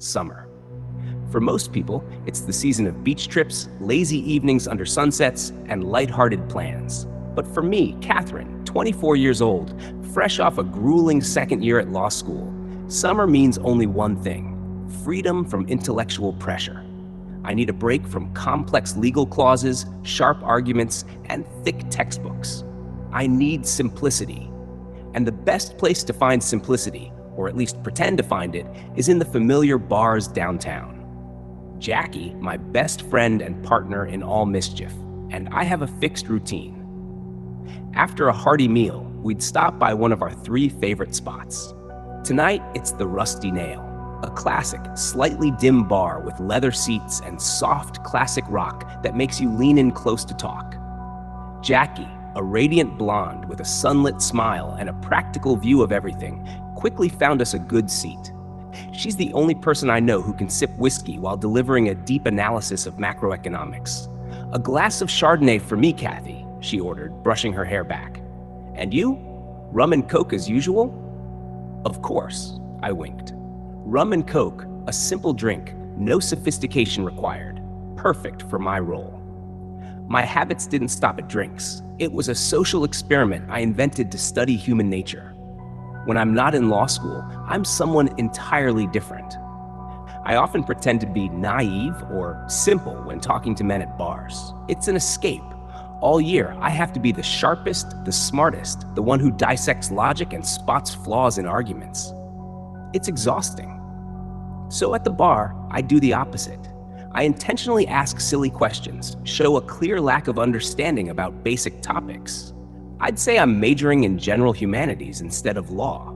summer. For most people, it's the season of beach trips, lazy evenings under sunsets, and lighthearted plans. But for me, Catherine, 24 years old, fresh off a grueling second year at law school, summer means only one thing: freedom from intellectual pressure. I need a break from complex legal clauses, sharp arguments, and thick textbooks. I need simplicity. And the best place to find simplicity, or at least pretend to find it, is in the familiar bars downtown. Jackie, my best friend and partner in all mischief, and I have a fixed routine. After a hearty meal, we'd stop by one of our 3 favorite spots. Tonight, it's the Rusty Nail, a classic, slightly dim bar with leather seats and soft, classic rock that makes you lean in close to talk. Jackie, a radiant blonde with a sunlit smile and a practical view of everything, quickly found us a good seat. She's the only person I know who can sip whiskey while delivering a deep analysis of macroeconomics. "A glass of Chardonnay for me, Kathy," she ordered, brushing her hair back. "And you? Rum and Coke as usual?" "Of course," I winked. Rum and Coke, a simple drink, no sophistication required. Perfect for my role. My habits didn't stop at drinks. It was a social experiment I invented to study human nature. When I'm not in law school, I'm someone entirely different. I often pretend to be naive or simple when talking to men at bars. It's an escape. All year, I have to be the sharpest, the smartest, the one who dissects logic and spots flaws in arguments. It's exhausting. So at the bar, I do the opposite. I intentionally ask silly questions, show a clear lack of understanding about basic topics. I'd say I'm majoring in general humanities instead of law.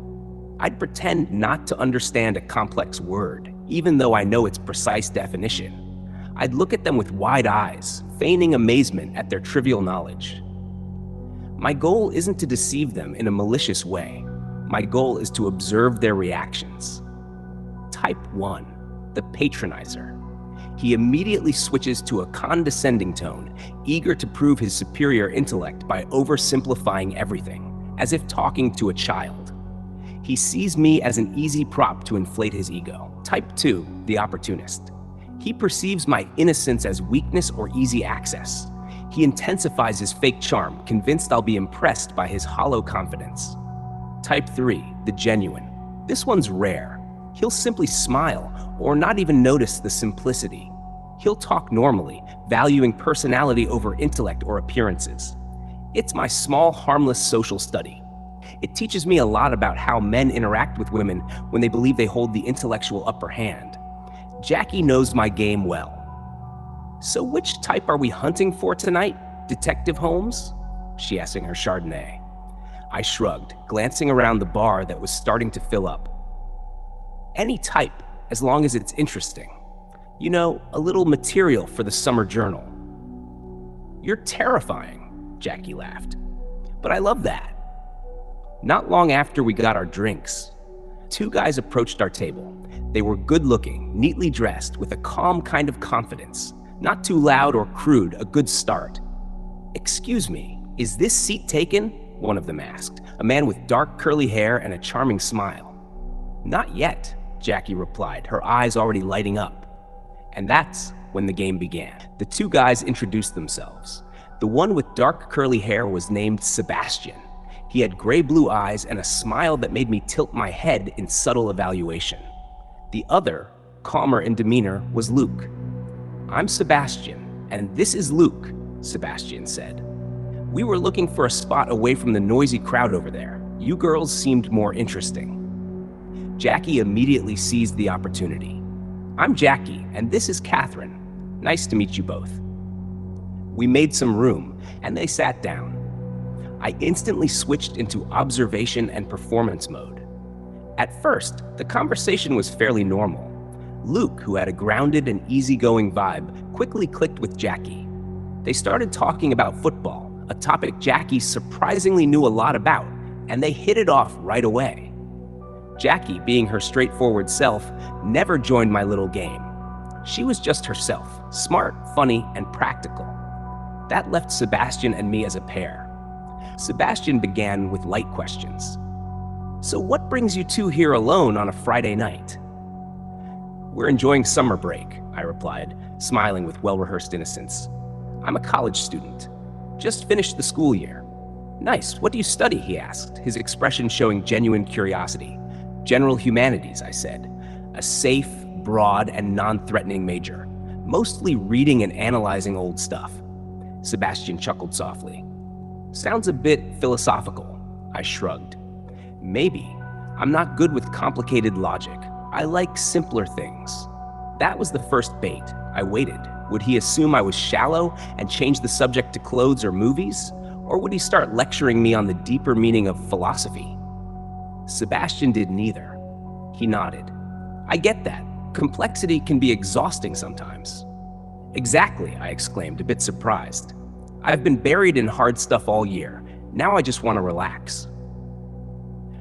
I'd pretend not to understand a complex word, even though I know its precise definition. I'd look at them with wide eyes, feigning amazement at their trivial knowledge. My goal isn't to deceive them in a malicious way. My goal is to observe their reactions. Type 1, the patronizer. He immediately switches to a condescending tone, eager to prove his superior intellect by oversimplifying everything, as if talking to a child. He sees me as an easy prop to inflate his ego. Type 2, the opportunist. He perceives my innocence as weakness or easy access. He intensifies his fake charm, convinced I'll be impressed by his hollow confidence. Type 3, the genuine. This one's rare. He'll simply smile or not even notice the simplicity. He'll talk normally, valuing personality over intellect or appearances. It's my small, harmless social study. It teaches me a lot about how men interact with women when they believe they hold the intellectual upper hand. Jackie knows my game well. "So which type are we hunting for tonight, Detective Holmes?" she asked in her Chardonnay. I shrugged, glancing around the bar that was starting to fill up. "Any type, as long as it's interesting. You know, a little material for the summer journal." "You're terrifying," Jackie laughed. "But I love that." Not long after we got our drinks, 2 guys approached our table. They were good-looking, neatly dressed, with a calm kind of confidence. Not too loud or crude, a good start. "Excuse me, is this seat taken?" one of them asked, a man with dark curly hair and a charming smile. "Not yet," Jackie replied, her eyes already lighting up. And that's when the game began. The 2 guys introduced themselves. The one with dark curly hair was named Sebastian. He had gray-blue eyes and a smile that made me tilt my head in subtle evaluation. The other, calmer in demeanor, was Luke. "I'm Sebastian, and this is Luke," Sebastian said. "We were looking for a spot away from the noisy crowd over there. You girls seemed more interesting." Jackie immediately seized the opportunity. "I'm Jackie, and this is Catherine. Nice to meet you both." We made some room, and they sat down. I instantly switched into observation and performance mode. At first, the conversation was fairly normal. Luke, who had a grounded and easygoing vibe, quickly clicked with Jackie. They started talking about football, a topic Jackie surprisingly knew a lot about, and they hit it off right away. Jackie, being her straightforward self, never joined my little game. She was just herself, smart, funny, and practical. That left Sebastian and me as a pair. Sebastian began with light questions. "So what brings you 2 here alone on a Friday night?" We're enjoying summer break, I replied, smiling with well-rehearsed innocence. I'm a college student. Just finished the school year. Nice, what do you study? He asked, his expression showing genuine curiosity. General humanities, I said. A safe, broad, and non-threatening major. Mostly reading and analyzing old stuff. Sebastian chuckled softly. Sounds a bit philosophical, I shrugged. Maybe. I'm not good with complicated logic. I like simpler things. That was the first bait. I waited. Would he assume I was shallow and change the subject to clothes or movies? Or would he start lecturing me on the deeper meaning of philosophy? Sebastian did neither. He nodded. I get that. Complexity can be exhausting sometimes. Exactly, I exclaimed, a bit surprised. I've been buried in hard stuff all year. Now I just want to relax.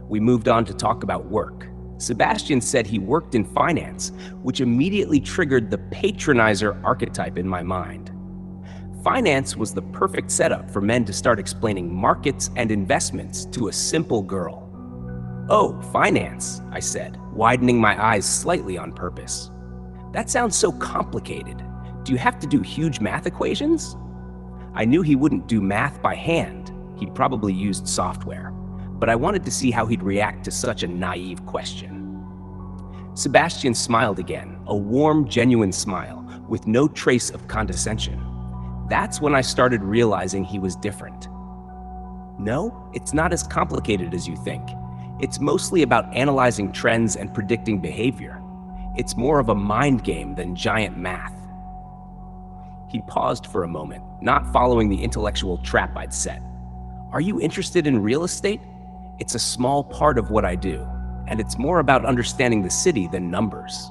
We moved on to talk about work. Sebastian said he worked in finance, which immediately triggered the patronizer archetype in my mind. Finance was the perfect setup for men to start explaining markets and investments to a simple girl. Oh, finance, I said, widening my eyes slightly on purpose. That sounds so complicated. Do you have to do huge math equations? I knew he wouldn't do math by hand. He'd probably used software. But I wanted to see how he'd react to such a naive question. Sebastian smiled again, a warm, genuine smile, with no trace of condescension. That's when I started realizing he was different. No, it's not as complicated as you think. It's mostly about analyzing trends and predicting behavior. It's more of a mind game than giant math. He paused for a moment, not following the intellectual trap I'd set. Are you interested in real estate? It's a small part of what I do, and it's more about understanding the city than numbers.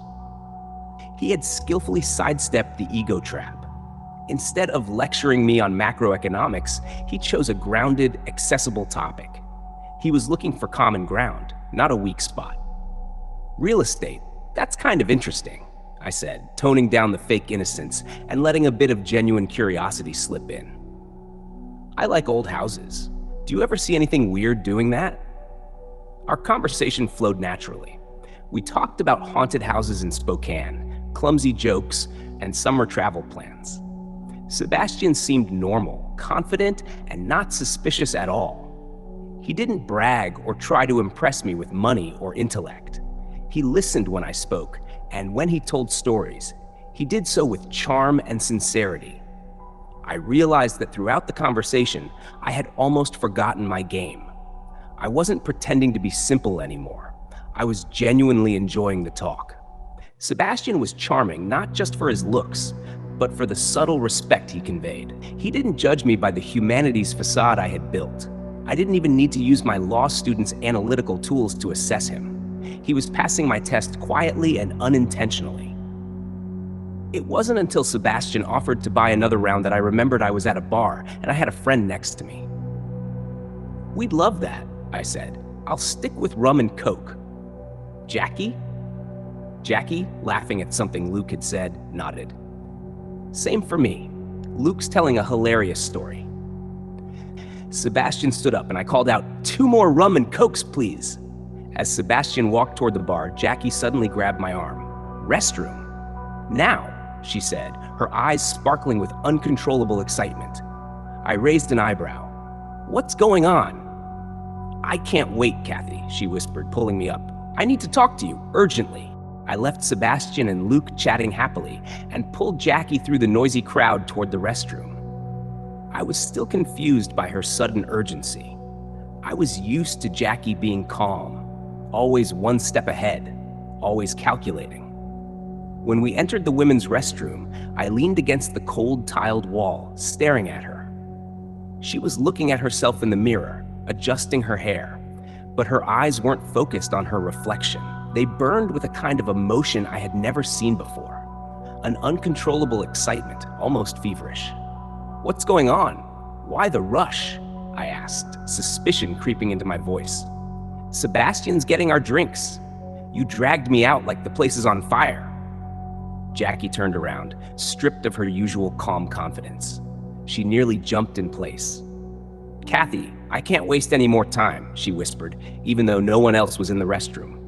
He had skillfully sidestepped the ego trap. Instead of lecturing me on macroeconomics, he chose a grounded, accessible topic. He was looking for common ground, not a weak spot. Real estate, that's kind of interesting, I said, toning down the fake innocence and letting a bit of genuine curiosity slip in. I like old houses. Do you ever see anything weird doing that? Our conversation flowed naturally. We talked about haunted houses in Spokane, clumsy jokes, and summer travel plans. Sebastian seemed normal, confident, and not suspicious at all. He didn't brag or try to impress me with money or intellect. He listened when I spoke, and when he told stories, he did so with charm and sincerity. I realized that throughout the conversation, I had almost forgotten my game. I wasn't pretending to be simple anymore. I was genuinely enjoying the talk. Sebastian was charming not just for his looks, but for the subtle respect he conveyed. He didn't judge me by the humanities facade I had built. I didn't even need to use my law student's analytical tools to assess him. He was passing my test quietly and unintentionally. It wasn't until Sebastian offered to buy another round that I remembered I was at a bar and I had a friend next to me. We'd love that, I said. I'll stick with rum and coke. Jackie? Jackie, laughing at something Luke had said, nodded. Same for me. Luke's telling a hilarious story. Sebastian stood up and I called out, 2 more rum and cokes, please. As Sebastian walked toward the bar, Jackie suddenly grabbed my arm. Restroom. Now, she said, her eyes sparkling with uncontrollable excitement. I raised an eyebrow. What's going on? I can't wait, Kathy, she whispered, pulling me up. I need to talk to you, urgently. I left Sebastian and Luke chatting happily and pulled Jackie through the noisy crowd toward the restroom. I was still confused by her sudden urgency. I was used to Jackie being calm, always one step ahead, always calculating. When we entered the women's restroom, I leaned against the cold tiled wall, staring at her. She was looking at herself in the mirror, adjusting her hair, but her eyes weren't focused on her reflection. They burned with a kind of emotion I had never seen before, an uncontrollable excitement, almost feverish. What's going on? Why the rush? I asked, suspicion creeping into my voice. Sebastian's getting our drinks. You dragged me out like the place is on fire. Jackie turned around, stripped of her usual calm confidence. She nearly jumped in place. Kathy, I can't waste any more time, she whispered, even though no one else was in the restroom.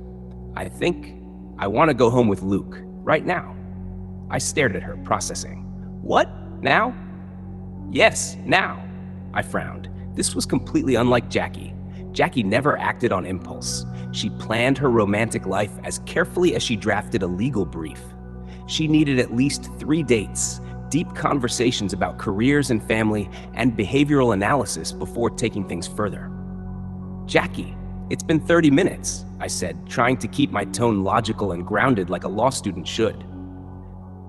I want to go home with Luke. right now. I stared at her, processing. What? Now? Yes, now. I frowned. This was completely unlike Jackie. Jackie never acted on impulse. She planned her romantic life as carefully as she drafted a legal brief. She needed at least 3 dates, deep conversations about careers and family, and behavioral analysis before taking things further. Jackie, it's been 30 minutes, I said, trying to keep my tone logical and grounded like a law student should.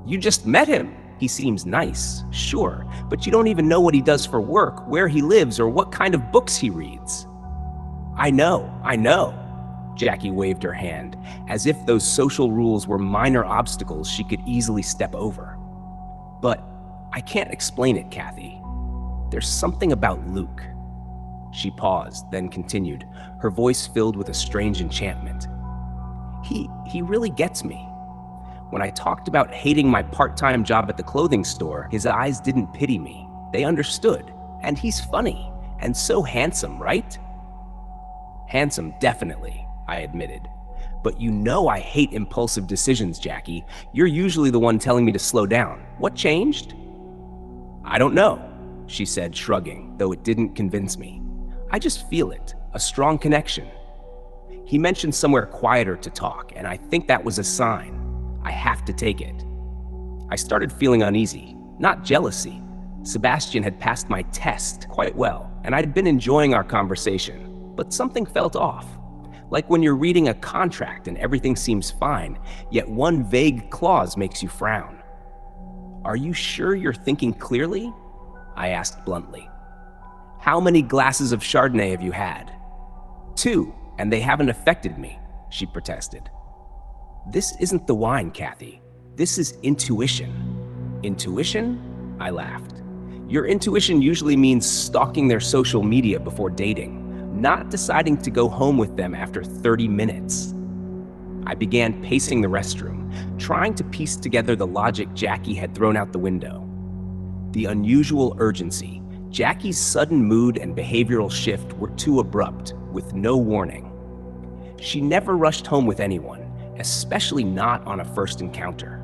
You just met him. He seems nice, sure, but you don't even know what he does for work, where he lives, or what kind of books he reads. I know. Jackie waved her hand, as if those social rules were minor obstacles she could easily step over. But I can't explain it, Kathy. There's something about Luke. She paused, then continued, her voice filled with a strange enchantment. He really gets me. When I talked about hating my part-time job at the clothing store, his eyes didn't pity me. They understood. And he's funny. And so handsome, right? Handsome, definitely, I admitted. But you know I hate impulsive decisions, Jackie. You're usually the one telling me to slow down. What changed? I don't know, she said, shrugging, though it didn't convince me. I just feel it, a strong connection. He mentioned somewhere quieter to talk, and I think that was a sign. I have to take it. I started feeling uneasy, not jealousy. Sebastian had passed my test quite well, and I'd been enjoying our conversation. But something felt off. Like when you're reading a contract and everything seems fine, yet one vague clause makes you frown. Are you sure you're thinking clearly? I asked bluntly. How many glasses of Chardonnay have you had? 2, and they haven't affected me, she protested. This isn't the wine, Kathy. This is intuition. Intuition? I laughed. Your intuition usually means stalking their social media before dating, not deciding to go home with them after 30 minutes. I began pacing the restroom, trying to piece together the logic Jackie had thrown out the window. The unusual urgency, Jackie's sudden mood and behavioral shift were too abrupt, with no warning. She never rushed home with anyone, especially not on a first encounter.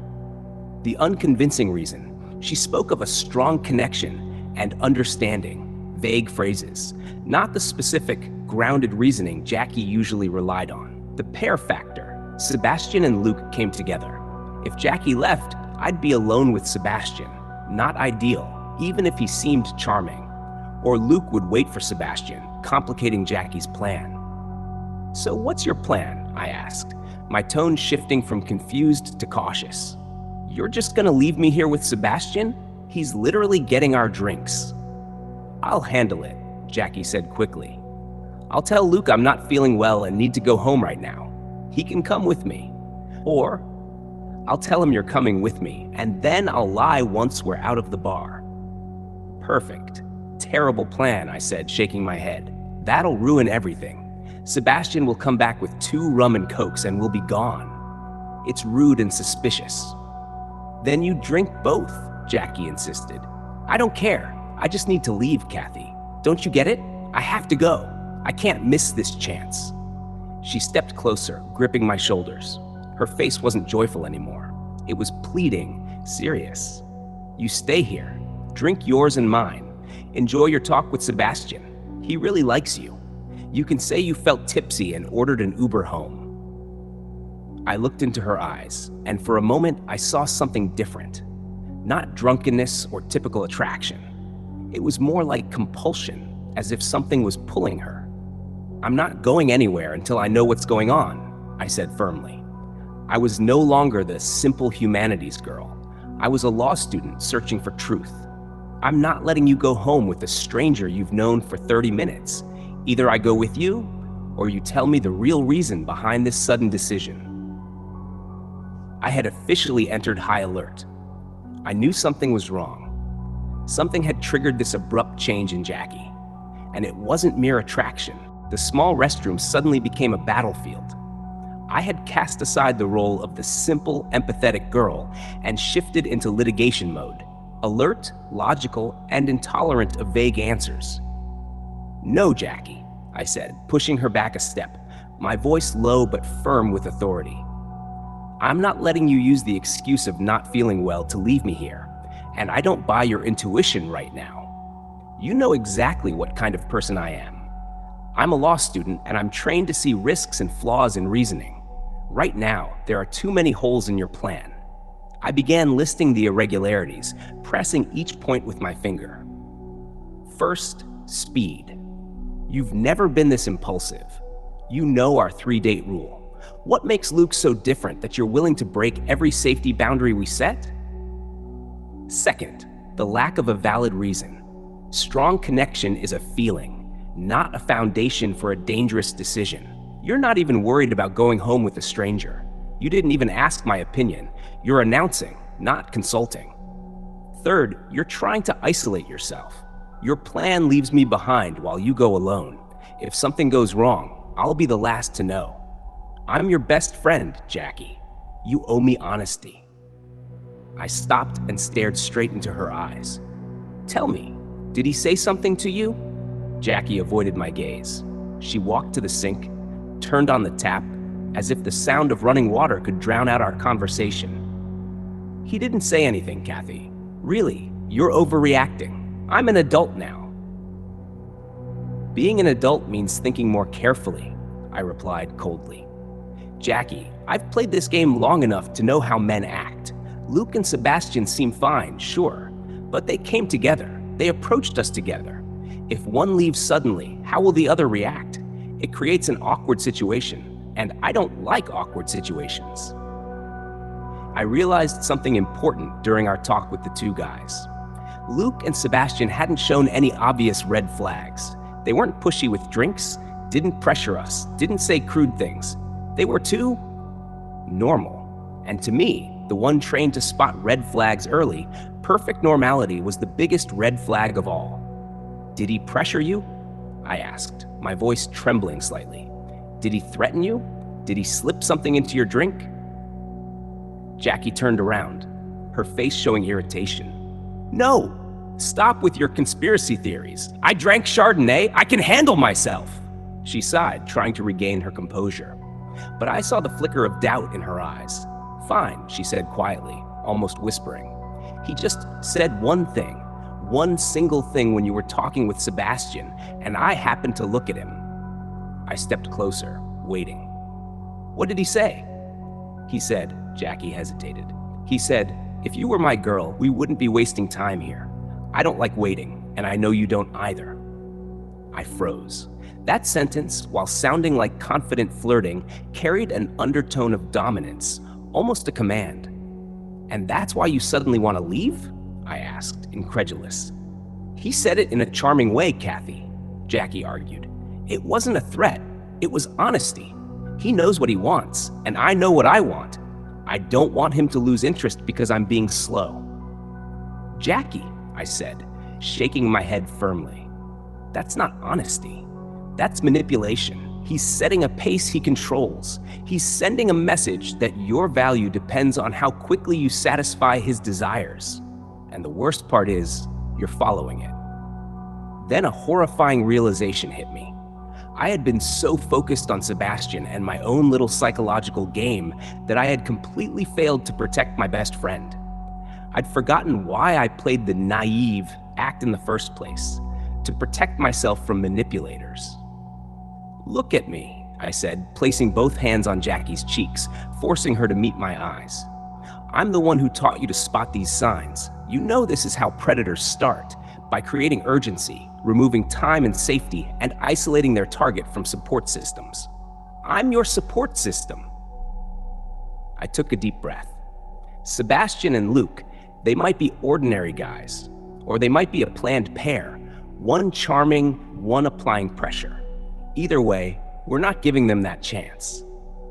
The unconvincing reason, she spoke of a strong connection and understanding, vague phrases, not the specific, grounded reasoning Jackie usually relied on. The pair factor, Sebastian and Luke came together. If Jackie left, I'd be alone with Sebastian. Not ideal, even if he seemed charming. Or Luke would wait for Sebastian, complicating Jackie's plan. So what's your plan? I asked, my tone shifting from confused to cautious. You're just gonna leave me here with Sebastian? He's literally getting our drinks. I'll handle it, Jackie said quickly. I'll tell Luke I'm not feeling well and need to go home right now. He can come with me. Or I'll tell him you're coming with me, and then I'll lie once we're out of the bar. Perfect. Terrible plan, I said, shaking my head. That'll ruin everything. Sebastian will come back with 2 rum and cokes and we'll be gone. It's rude and suspicious. Then you drink both, Jackie insisted. I don't care. I just need to leave, Kathy. Don't you get it? I have to go. I can't miss this chance. She stepped closer, gripping my shoulders. Her face wasn't joyful anymore. It was pleading, serious. You stay here. Drink yours and mine. Enjoy your talk with Sebastian. He really likes you. You can say you felt tipsy and ordered an Uber home. I looked into her eyes, and for a moment I saw something different. Not drunkenness or typical attraction. It was more like compulsion, as if something was pulling her. I'm not going anywhere until I know what's going on, I said firmly. I was no longer the simple humanities girl. I was a law student searching for truth. I'm not letting you go home with a stranger you've known for 30 minutes. Either I go with you, or you tell me the real reason behind this sudden decision. I had officially entered high alert. I knew something was wrong. Something had triggered this abrupt change in Jackie. And it wasn't mere attraction. The small restroom suddenly became a battlefield. I had cast aside the role of the simple, empathetic girl and shifted into litigation mode, alert, logical, and intolerant of vague answers. No, Jackie, I said, pushing her back a step, my voice low but firm with authority. I'm not letting you use the excuse of not feeling well to leave me here, and I don't buy your intuition right now. You know exactly what kind of person I am. I'm a law student, and I'm trained to see risks and flaws in reasoning. Right now, there are too many holes in your plan. I began listing the irregularities, pressing each point with my finger. First, speed. You've never been this impulsive. You know our 3-date rule. What makes Luke so different that you're willing to break every safety boundary we set? Second, the lack of a valid reason. Strong connection is a feeling, not a foundation for a dangerous decision. You're not even worried about going home with a stranger. You didn't even ask my opinion. You're announcing, not consulting. Third, you're trying to isolate yourself. Your plan leaves me behind while you go alone. If something goes wrong, I'll be the last to know. I'm your best friend, Jackie. You owe me honesty. I stopped and stared straight into her eyes. Tell me, did he say something to you? Jackie avoided my gaze. She walked to the sink, turned on the tap, as if the sound of running water could drown out our conversation. He didn't say anything, Kathy. Really, you're overreacting. I'm an adult now. Being an adult means thinking more carefully, I replied coldly. Jackie, I've played this game long enough to know how men act. Luke and Sebastian seem fine, sure, but they came together. They approached us together. If one leaves suddenly, how will the other react? It creates an awkward situation, and I don't like awkward situations. I realized something important during our talk with the two guys. Luke and Sebastian hadn't shown any obvious red flags. They weren't pushy with drinks, didn't pressure us, didn't say crude things. They were too normal. And to me, the one trained to spot red flags early, perfect normality was the biggest red flag of all. Did he pressure you? I asked, my voice trembling slightly. Did he threaten you? Did he slip something into your drink? Jackie turned around, her face showing irritation. No, stop with your conspiracy theories. I drank Chardonnay. I can handle myself. She sighed, trying to regain her composure. But I saw the flicker of doubt in her eyes. Fine, she said quietly, almost whispering. He just said one thing, one single thing when you were talking with Sebastian, and I happened to look at him. I stepped closer, waiting. What did he say? He said, Jackie hesitated. He said, if you were my girl, we wouldn't be wasting time here. I don't like waiting, and I know you don't either. I froze. That sentence, while sounding like confident flirting, carried an undertone of dominance, almost a command. And that's why you suddenly want to leave? I asked, incredulous. He said it in a charming way, Kathy, Jackie argued. It wasn't a threat. It was honesty. He knows what he wants, and I know what I want. I don't want him to lose interest because I'm being slow. Jackie, I said, shaking my head firmly. That's not honesty. That's manipulation. He's setting a pace he controls. He's sending a message that your value depends on how quickly you satisfy his desires. And the worst part is, you're following it. Then a horrifying realization hit me. I had been so focused on Sebastian and my own little psychological game that I had completely failed to protect my best friend. I'd forgotten why I played the naive act in the first place, to protect myself from manipulators. Look at me, I said, placing both hands on Jackie's cheeks, forcing her to meet my eyes. I'm the one who taught you to spot these signs. You know this is how predators start, by creating urgency, removing time and safety, and isolating their target from support systems. I'm your support system. I took a deep breath. Sebastian and Luke, they might be ordinary guys, or they might be a planned pair, one charming, one applying pressure. Either way, we're not giving them that chance.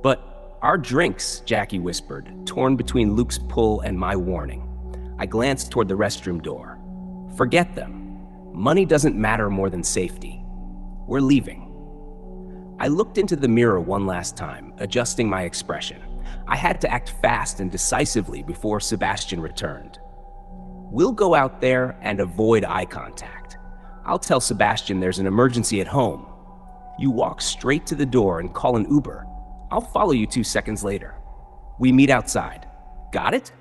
But our drinks, Jackie whispered, torn between Luke's pull and my warning. I glanced toward the restroom door. Forget them. Money doesn't matter more than safety. We're leaving. I looked into the mirror one last time, adjusting my expression. I had to act fast and decisively before Sebastian returned. We'll go out there and avoid eye contact. I'll tell Sebastian there's an emergency at home. You walk straight to the door and call an Uber. I'll follow you 2 seconds later. We meet outside. Got it?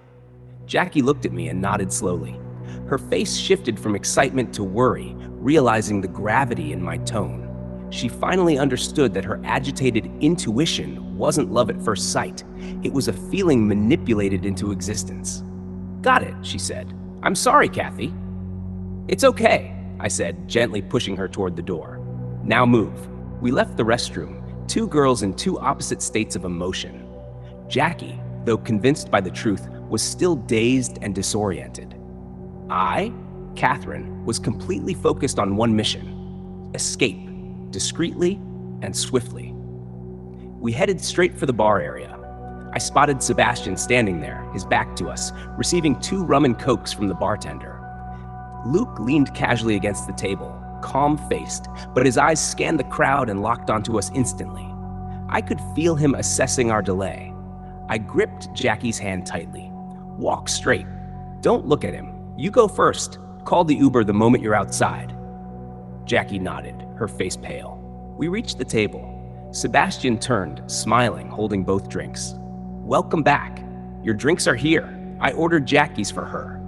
Jackie looked at me and nodded slowly. Her face shifted from excitement to worry, realizing the gravity in my tone. She finally understood that her agitated intuition wasn't love at first sight. It was a feeling manipulated into existence. Got it, she said. I'm sorry, Kathy. It's okay, I said, gently pushing her toward the door. Now move. We left the restroom, two girls in two opposite states of emotion. Jackie, though convinced by the truth, was still dazed and disoriented. I, Catherine, was completely focused on one mission: escape, discreetly and swiftly. We headed straight for the bar area. I spotted Sebastian standing there, his back to us, receiving 2 rum and cokes from the bartender. Luke leaned casually against the table, calm-faced, but his eyes scanned the crowd and locked onto us instantly. I could feel him assessing our delay. I gripped Jackie's hand tightly. Walk straight. Don't look at him. You go first. Call the Uber the moment you're outside. Jackie nodded, her face pale. We reached the table. Sebastian turned, smiling, holding both drinks. Welcome back. Your drinks are here. I ordered Jackie's for her.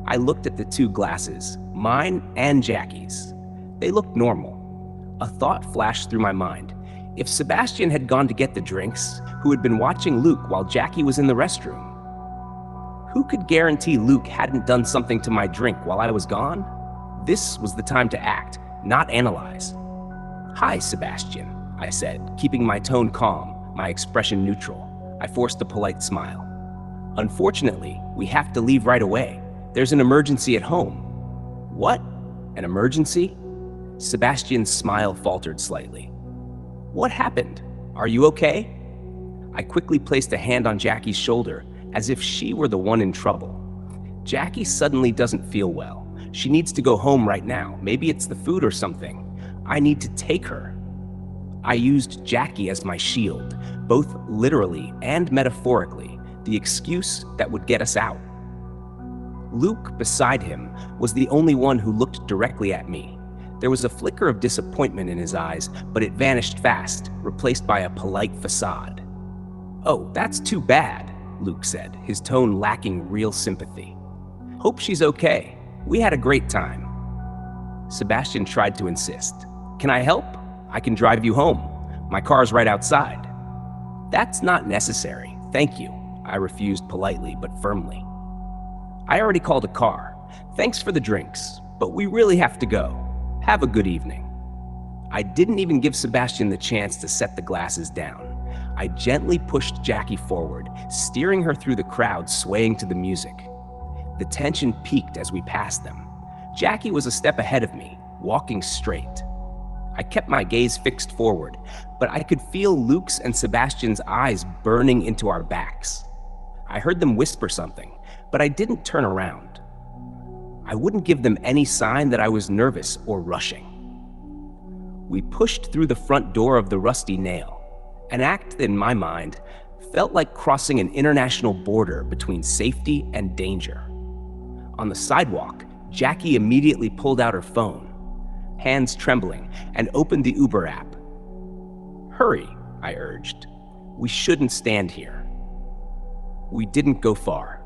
I looked at the 2 glasses, mine and Jackie's. They looked normal. A thought flashed through my mind. If Sebastian had gone to get the drinks, who had been watching Luke while Jackie was in the restroom? Who could guarantee Luke hadn't done something to my drink while I was gone? This was the time to act, not analyze. Hi, Sebastian, I said, keeping my tone calm, my expression neutral. I forced a polite smile. Unfortunately, we have to leave right away. There's an emergency at home. What? An emergency? Sebastian's smile faltered slightly. What happened? Are you okay? I quickly placed a hand on Jackie's shoulder, as if she were the one in trouble. Jackie suddenly doesn't feel well. She needs to go home right now. Maybe it's the food or something. I need to take her. I used Jackie as my shield, both literally and metaphorically, the excuse that would get us out. Luke, beside him, was the only one who looked directly at me. There was a flicker of disappointment in his eyes, but it vanished fast, replaced by a polite facade. Oh, that's too bad, Luke said, his tone lacking real sympathy. Hope she's okay. We had a great time. Sebastian tried to insist. Can I help? I can drive you home. My car's right outside. That's not necessary, thank you, I refused politely but firmly. I already called a car. Thanks for the drinks, but we really have to go. Have a good evening. I didn't even give Sebastian the chance to set the glasses down. I gently pushed Jackie forward, steering her through the crowd swaying to the music. The tension peaked as we passed them. Jackie was a step ahead of me, walking straight. I kept my gaze fixed forward, but I could feel Luke's and Sebastian's eyes burning into our backs. I heard them whisper something, but I didn't turn around. I wouldn't give them any sign that I was nervous or rushing. We pushed through the front door of the Rusty Nail, an act that, in my mind, felt like crossing an international border between safety and danger. On the sidewalk, Jackie immediately pulled out her phone, hands trembling, and opened the Uber app. Hurry, I urged. We shouldn't stand here. We didn't go far.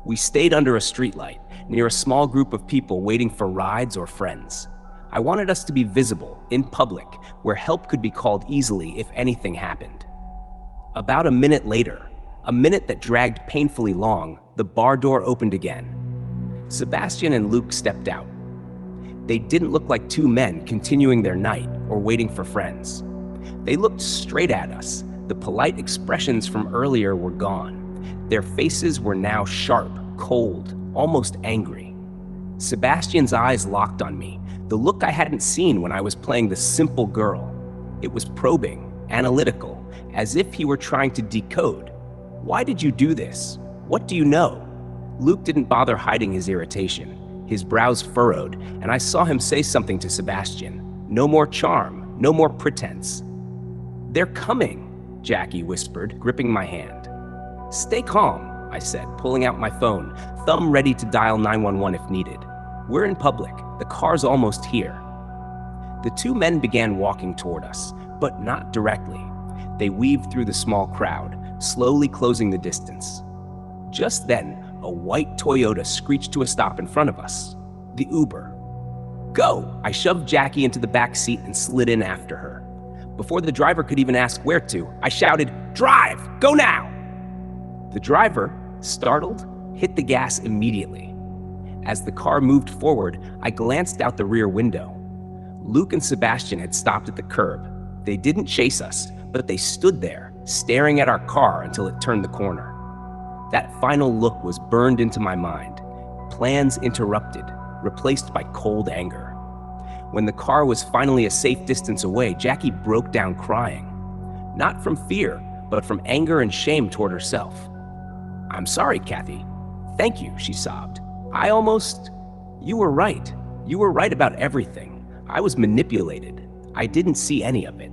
We stayed under a streetlight, near a small group of people waiting for rides or friends. I wanted us to be visible, in public, where help could be called easily if anything happened. About a minute later, a minute that dragged painfully long, the bar door opened again. Sebastian and Luke stepped out. They didn't look like 2 men continuing their night or waiting for friends. They looked straight at us. The polite expressions from earlier were gone. Their faces were now sharp, cold, almost angry. Sebastian's eyes locked on me, the look I hadn't seen when I was playing the simple girl. It was probing, analytical, as if he were trying to decode. Why did you do this? What do you know? Luke didn't bother hiding his irritation. His brows furrowed, and I saw him say something to Sebastian. No more charm, no more pretense. They're coming, Jackie whispered, gripping my hand. Stay calm, I said, pulling out my phone, thumb ready to dial 911 if needed. We're in public. The car's almost here. The 2 men began walking toward us, but not directly. They weaved through the small crowd, slowly closing the distance. Just then, a white Toyota screeched to a stop in front of us. The Uber. Go! I shoved Jackie into the back seat and slid in after her. Before the driver could even ask where to, I shouted, "Drive! Go now!" The driver, startled, hit the gas immediately. As the car moved forward, I glanced out the rear window. Luke and Sebastian had stopped at the curb. They didn't chase us, but they stood there, staring at our car until it turned the corner. That final look was burned into my mind. Plans interrupted, replaced by cold anger. When the car was finally a safe distance away, Jackie broke down crying. Not from fear, but from anger and shame toward herself. "I'm sorry, Kathy. Thank you," she sobbed. You were right. You were right about everything. I was manipulated. I didn't see any of it."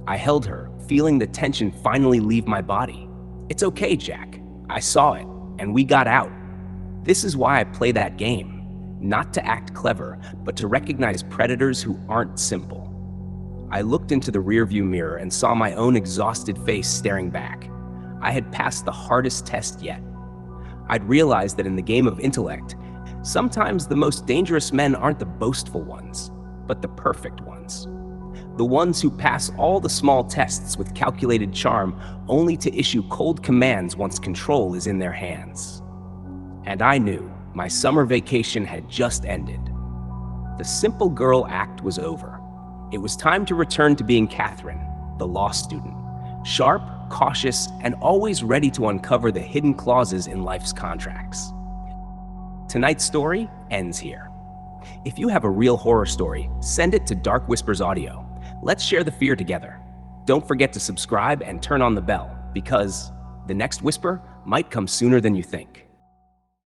I held her, feeling the tension finally leave my body. "It's okay, Jack. I saw it, and we got out. This is why I play that game. Not to act clever, but to recognize predators who aren't simple." I looked into the rearview mirror and saw my own exhausted face staring back. I had passed the hardest test yet. I'd realized that in the game of intellect, sometimes the most dangerous men aren't the boastful ones, but the perfect ones. The ones who pass all the small tests with calculated charm only to issue cold commands once control is in their hands. And I knew my summer vacation had just ended. The simple girl act was over. It was time to return to being Catherine, the law student, sharp, cautious, and always ready to uncover the hidden clauses in life's contracts. Tonight's story ends here. If you have a real horror story, send it to Dark Whispers Audio. Let's share the fear together. Don't forget to subscribe and turn on the bell, because the next whisper might come sooner than you think.